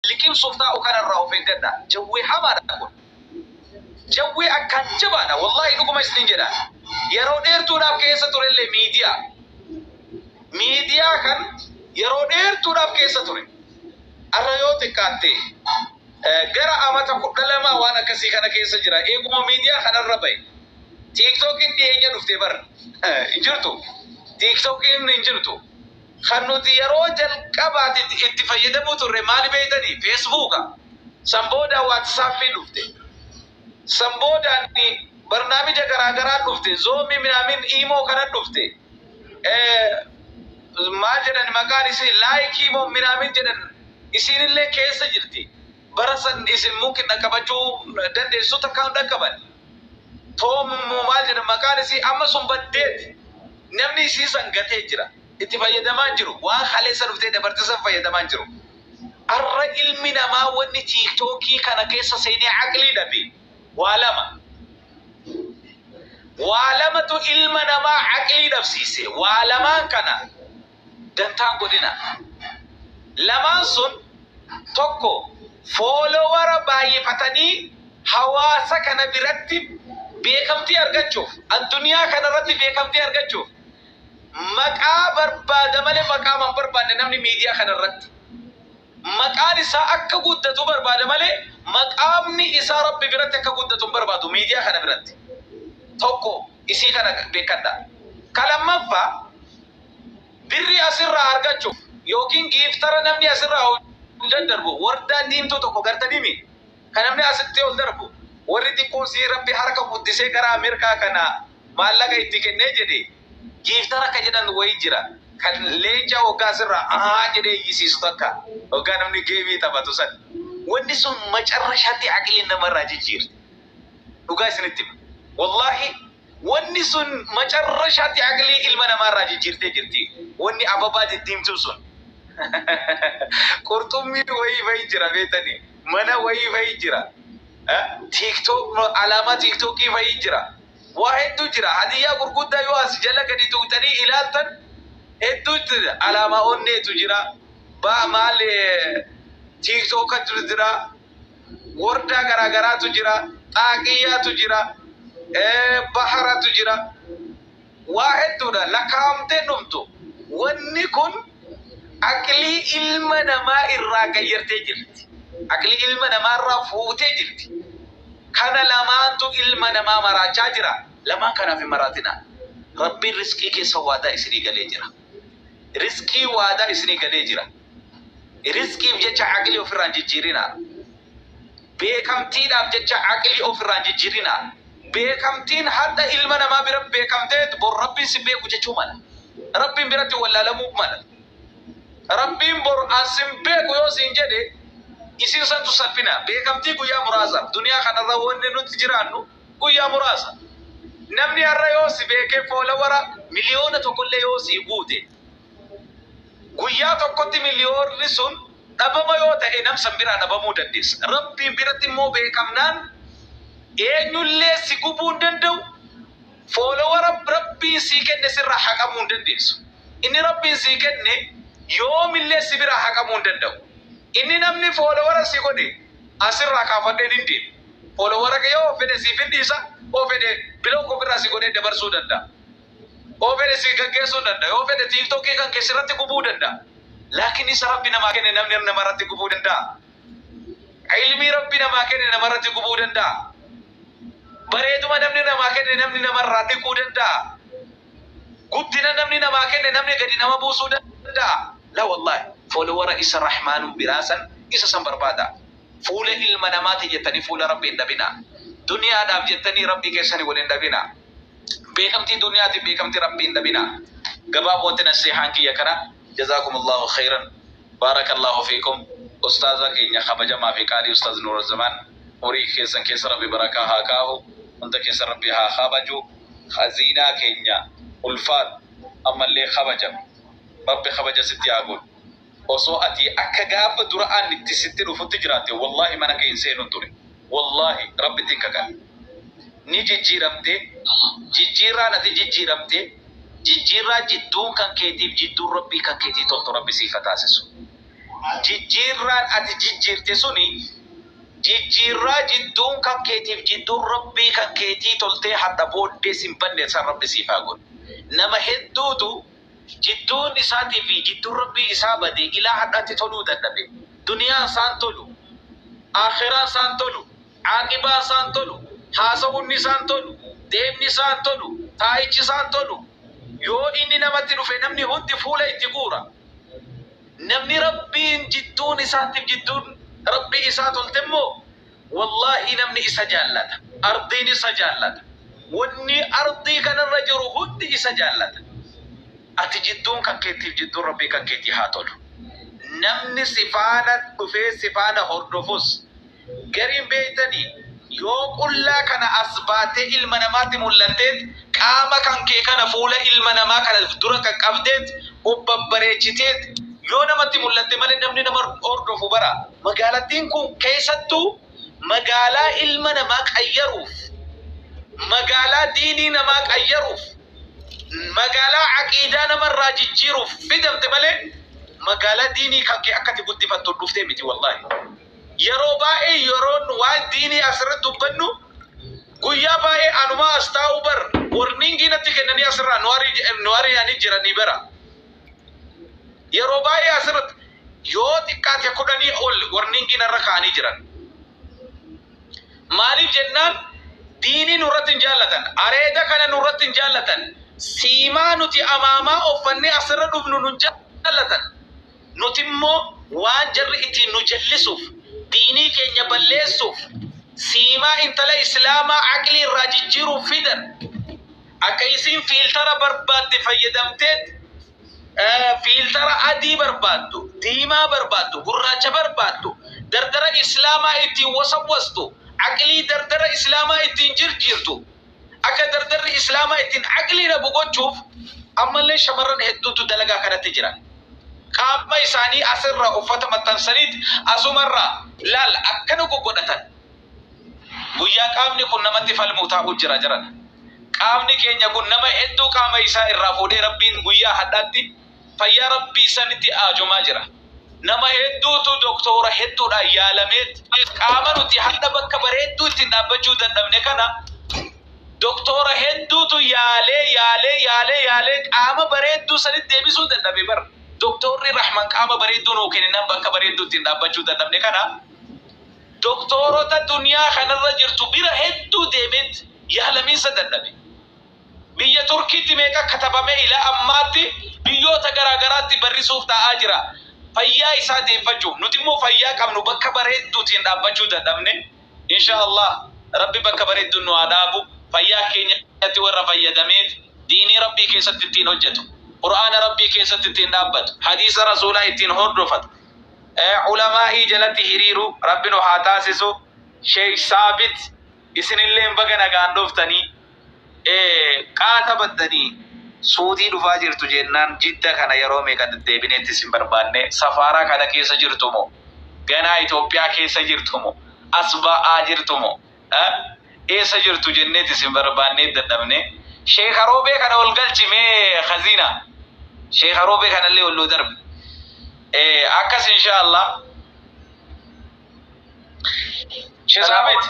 likim suftaa ukana raufin gadda jawi hamada kun jawi akan jabana wallahi duguma isnin jeda yaro dertu dab keessa turelle media kan yaro dertu dab keessa ture arrayote katte gara amata kudalama wana kasi kana keessa jira eguma media kana rabay TikTok in dienya dufte bar injirtu TikTok in injirtu خنوتي يروجل كبات اتفايدة موتور مالي بيتني فيسبوكا سامبودا واتساب دفته سامبودا ني برنامج غراغرا دفته زومي منامين ايمو كان دفته ما جدن مكان اسي لايك ايمو منامين جدن اسين اللي كيس جرتي برسن اسم ممكن نكبجو دند سوتا كان دكبل توم ما جدن مكان اسي اما سنبدت نمني سي سنغته جرا اتفايدة مانجرو وخلي سرفتي دبرتسا فايدة مانجرو الرجل من ما وني تيك توكي كان كيسا سيني عقلي دبي وعلامة علمنا ما عقلي نفسيسي وعلما كان دنتان قدنا لما سن توكو فولوور باي فتني حواسا كان برتب بيكمتي أرغتشوف الدنيا كان رتب بيكمتي أرغتشوف مقا برباده ملي مقا من برباده نمني ميديا خن الرد مقا نسا اكا قدتو برباده ملي مقامني إسا ربي برد اكا قدتو بربادو ميديا خن برد توقو إسي خن بيكدا كلام فا بري أسر أرغتشو يوكين جيفتر نمني أسر دربو وردا ديمتو توقو غرطة ديمي كنمني أسرتيو دربو وردي كوسي ربي حركة قدسي كرا أمريكا كنا مالك اتكي نجدي جيفترا كجدان ويجرا كان ليجا وكاسرا جدي يسيسو تكا وكان من جيبي تباتوسن ودي سن مجرشاتي عقلي نمر جيجير وغاس نتم والله ودي سن مجرشاتي عقلي علم نمر جيجير تجرتي ودي ابابا ديم توسن قرطمي ويجرا بيتني منا ويجرا تيك توك علامات تيك توك ويجرا واحد تجرا هدية قرقودة يواس جلك دي توتري إلالتن تجرا على ما أني تجرا با مال تيك توك تجرا وردا غرا تجرا تاقية تجرا بحرة تجرا واحد تجرا لكامتين نمتو ونكون أكلي علمنا ما إراك يرتجرت أكلي علمنا ما رفوت جرت كان لما أنتو علمنا ما مراجع جرا لما كان في مراتنا ربي رزقي كي سوادا إسني قليجرا رزقي وادا إسني قليجرا رزقي بجيجا عقلي وفران جيجيرنا بيكمتين بجيجا عقلي وفران جيجيرنا بيكمتين حتى علمنا ما برب بيكمتين بور ربي سبيكو جيجو مالا ربي براتي ولا لموك مالا ربي بور أسم بيكو يوسين جدي إسين سنتو سلبنا بيكمتين قويا مرازا دنيا خانا روان نتجرانو قويا مرازا نمني الرئيوسي بيكي فولورا مليون تقول لي يوسي بوتي قويا تقول مليون رسون نبما يوتا نم سنبرا نبمو دندس ربي براتي مو بيكمنان اللي سيقوبون دندو فولورا ربي سيكن نسر حكمون دندس إني ربي سيكن يوم اللي سبرا حكمون دندو إني نمني فولورا سيكوني أسر ركافة دندين فولورا كيو فده سيفن ديسا او فده بلو ko bira si gode dabar su danda o fede si gange su danda o fede TikTok ke kan kesirati kubu danda lakin isa rabbina ma kene namni na marati kubu danda ilmi rabbina ma kene na marati kubu danda bare duma namni na ma kene namni na marati kubu danda guddina namni na ma kene namni gadi na mabusu danda la wallahi folowara isa rahmanun birasan isa sambarbada fula ilma namati jetani fula rabbi nabina دنيا داب جتني ربي كيساني ولين دبنا بيكمتي دنيا تي بيكمتي ربي دبنا قباب وتنا السيحان كي يكرا جزاكم الله خيرا بارك الله فيكم أستاذك إن خبجا ما في كاري أستاذ نور الزمان أوري كيسان كيس ربي بركة هاكاو أنت كيس ربي ها خبجو خزينة كينيا ألفات أما اللي خبجا ربي خبجا ستي أقول وصوأتي أكغاب درعان نتستر فتجراتي والله ما نكي إنسان تري والله ربي تنككن نيجي جيرمتي جيجيرا نتي جيجيرا جدون كان كيتيب جدون ربي كان كيتي تولت ربي سيفة تاسسو jijjiirraan ati jijjiirte suni jijjiirraa jidduun kan keetiif jidduun rabbii kan keetii toltee hadha booddee simbanne san rabbi siif haa godhu. Nama hedduutu jidduun isaatii fi jidduun rabbii isaa badee ilaa hadhaatti toluu dadhabe. Duniyaa isaan tolu, akhiraa isaan tolu, aaqibaa isaan tolu, haasawunni isaan tolu, deemni isaan tolu, taa'ichi isaan tolu. Yoo inni namatti dhufe namni hundi fuula itti guura. Namni rabbiin jidduun isaatiif jidduun rabbii isaa tolte immoo wallahi namni isa jaallata. Ardiin isa jaallata. Wanni ardii kanarra jiru hundi isa jaallata. Ati jidduun kan keetiif jidduun rabbii kan keetii haa tolu. Namni sifaana dhufee sifaana hordofus gariin beeytanii yoo qullaa kana as baatee ilma namaatti mul'atteet qaama kan kee kana fuula ilma namaa kana dura kan qabdeet ubbabbareechiteet yoo namatti mul'atte malee namni nama hordofu bara. Magaalattiin kun keessattuu magaalaa ilma namaa qayyaruuf, magaalaa diinii namaa qayyaruuf, magaalaa aqiidaa namarraa jijjiiruuf fidamte malee magaalaa diinii kan kee akkati guddifattu dhuftee miti wallahi. Yeroo baay'ee yeroon waan diinii asirratti dubbannu guyyaa baay'ee anumaa as taa'u bar warniingii natti kennanii asirraa nuwaarii yaanii jiranii bara. Yeroo baay'ee asirratti yoo xiqqaate 10 ol warniingii narra kaa'anii jiran. Maaliif jennaan diinii nurratti hin jaallatan, areeda kana nurratti hin jaallatan, siimaa nuti amaamaa uffannee asirra dhufnu nu jaallatan. Nuti immoo waan jarri ittiin nu jallisuuf, diinii keenya balleessuuf, siimaa intala islaamaa aqlii irraa jijjiiruuf fidan. Akka isiin fiiltara barbaadde fayyadamteet fiiltara adii barbaaddu, diimaa barbaaddu, gurraacha barbaaddu, dardara islaamaa ittiin wasawwastu, aqlii dardara islaamaa ittiin jirjiirtu, akka dardarri islaamaa ittiin aqlii dhabu gochuuf ammallee shamarran hedduutu dalagaa kanatti jiran. Qaama isaanii asirraa uffata maxxansaniit asumarraa laal akkana goggodhatan. Guyyaa qaamni kun namatti falmuu taa'u jira jiran. Qaamni keenya kun nama hedduu qaama isaa irraa fuudhee rabbiin guyyaa hadhaatti fayyaa rabbii sanitti aajomaa jira. Nama hedduutu doktora hedduudhaan yaalameet qaama nuti hadha bakka bareedduu ittiin dhaabbachuu dadhabne kana doktora hedduutu yaalee qaama bareedduu sanitti deebisuu dadhabe bara. Doktorri Rahman qaama bareedduu nuu kennan bakka bareedduu ittiin dhaabbachuu dadhabne kana doktorota duniyaa kanarra jirtu bira hedduu deemeet yaalamiinsa dadhabe. Biyya Turkiitti meeqa katabame ila ammaatti biyyoota garaagaraatti barrisuuf ta'aa jira. Fayyaa isaa deeffachuuf nuti immoo fayyaa qabnu bakka bareedduutiin dhaabbachuu dadhabne. Inshaallah rabbi bakka bareedduun nu haa dhaabu. Fayyaa keenyatti warra fayyadameet diinii rabbii keessatti ittiin hojjetu. Qur'aana rabbii keessatti ittiin dhaabbatu. Hadiisa rasuulaa ittiin hordofatu. Ulamaa'ii jalatti hiriiru rabbi nu haa taasisu. Sheekh Saabit isinillee baga nagaan dhuftanii qaata baddanii suutii dhufaa jirtu jennaan Jidda kana yeroo meeqa deddeebineetti isin barbaanne safaaraa kana keessa jirtu moo ganaa Itoophiyaa keessa jirtu moo as ba'aa jirtu moo eessa jirtu jenneetti isin barbaannee dadhabne. Sheekh Roobee kana ol galchimee khazina Sheekh Roobee kanallee ol darbe akkas inshaallah. Sheekh Saabit